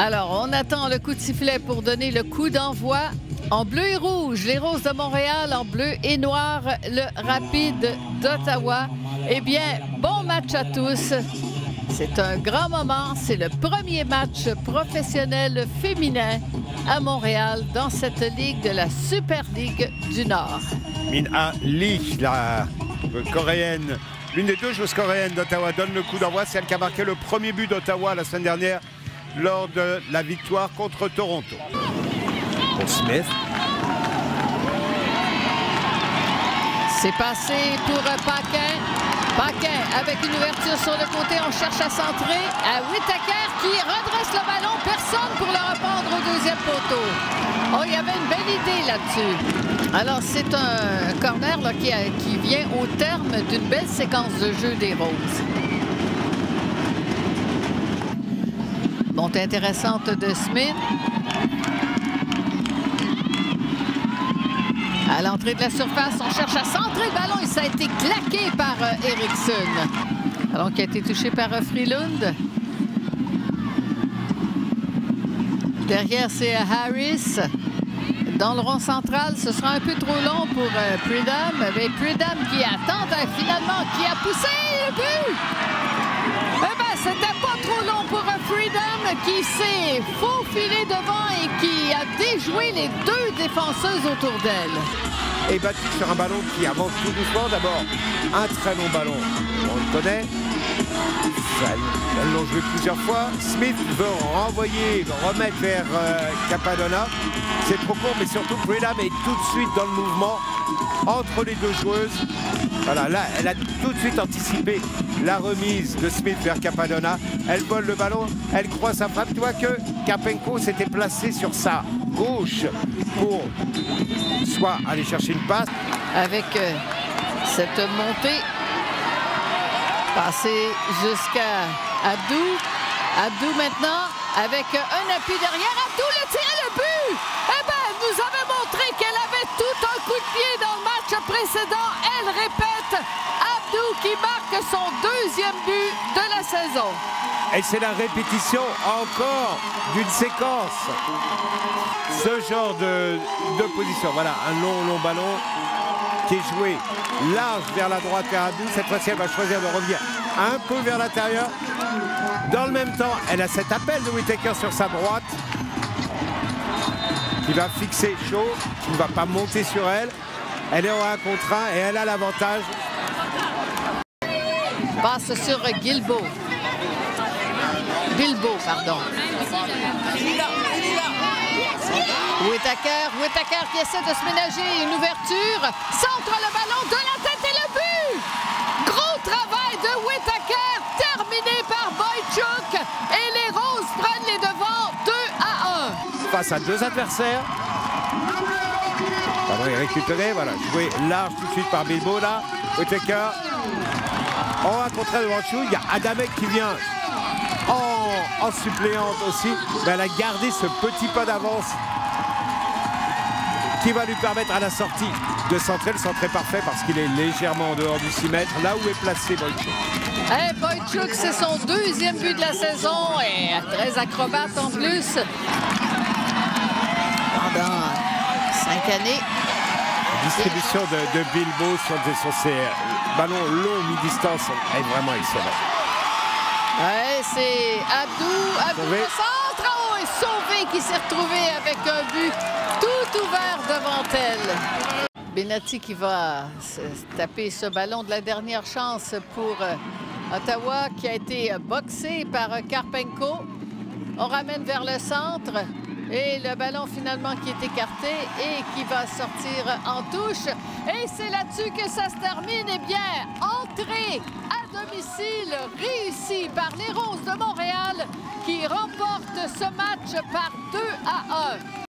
Alors, on attend le coup de sifflet pour donner le coup d'envoi. En bleu et rouge, les Roses de Montréal. En bleu et noir, le Rapide d'Ottawa. Eh bien, bon match à tous. C'est un grand moment. C'est le premier match professionnel féminin à Montréal dans cette ligue de la Super Ligue du Nord. Min-A Lee, la coréenne, l'une des deux joueuses coréennes d'Ottawa, donne le coup d'envoi. C'est elle qui a marqué le premier but d'Ottawa la semaine dernière lors de la victoire contre Toronto. Pour Smith. C'est passé pour Paquin. Paquin avec une ouverture sur le côté. On cherche à centrer. À Whitaker qui redresse le ballon. Personne pour le reprendre au deuxième poteau. Oh, il y avait une belle idée là-dessus. Alors, c'est un corner là, qui vient au terme d'une belle séquence de jeu des Roses. Montée intéressante de Smith. À l'entrée de la surface, on cherche à centrer le ballon et ça a été claqué par Eriksson. Ballon qui a été touché par Freelund. Derrière, c'est Harris. Dans le rond central, ce sera un peu trop long pour Pridham. Mais Pridham qui attend finalement, qui a poussé le but! Eh bien, c'était pas trop long pour Freedom qui s'est faufilé devant et qui a déjoué les deux défenseuses autour d'elle. Et battu sur un ballon qui avance tout doucement. D'abord, un très long ballon. On le connaît. Elles l'ont joué plusieurs fois. Smith veut renvoyer, remettre vers Cappadonna. C'est trop court, mais surtout Freedom est tout de suite dans le mouvement entre les deux joueuses. Voilà, là, elle a tout de suite anticipé la remise de Smith vers Cappadonna. Elle vole le ballon, elle croise sa frappe. Tu vois que Karpenko s'était placé sur sa gauche pour soit aller chercher une passe. Avec cette montée, passer jusqu'à Abdou. Abdou maintenant, avec un appui derrière. Abdou le tir et le but! Eh bien, elle nous avait montré qu'elle avait tout un coup de pied dans le match précédent. Elle répète, Abdou qui marque son deuxième but de la saison. Et c'est la répétition encore d'une séquence. Ce genre de position. Voilà, un long ballon qui est joué large vers la droite vers Abdou. Cette fois-ci, elle va choisir de revenir un peu vers l'intérieur. Dans le même temps, elle a cet appel de Whitaker sur sa droite qui va fixer Shaw, qui ne va pas monter sur elle. Elle est en 1 contre 1 et elle a l'avantage. Passe sur Bilbo, pardon. Whitaker qui essaie de se ménager une ouverture. Centre le ballon de la tête et le but! Gros travail de Whitaker, terminé par Boychuk. Et les Roses prennent les devants 2-1. Face à deux adversaires. Pardon, il est récupéré, voilà, joué large tout de suite par Bilbo là. Whitaker. En 1 contre 1 devant Chou, il y a Adamek qui vient en suppléante aussi. Mais elle a gardé ce petit pas d'avance qui va lui permettre à la sortie de centrer. Le centre est parfait parce qu'il est légèrement en dehors du 6 mètres, là où est placé Boychuk. Hey, Boychuk, c'est son deuxième but de la saison et très acrobate en plus. Pendant 5 années. La distribution de Bilbo sur ses ballons longs mi-distance est vraiment excellente. Ouais, c'est Abdou le centre. Oh, et Sauvé qui s'est retrouvé avec un but tout ouvert devant elle. Benatti qui va se taper ce ballon de la dernière chance pour Ottawa qui a été boxé par Karpenko. On ramène vers le centre et le ballon finalement qui est écarté et qui va sortir en touche. Et c'est là-dessus que ça se termine. Eh bien, entrée à domicile réussie par les Roses de Montréal qui remportent ce match par 2-1.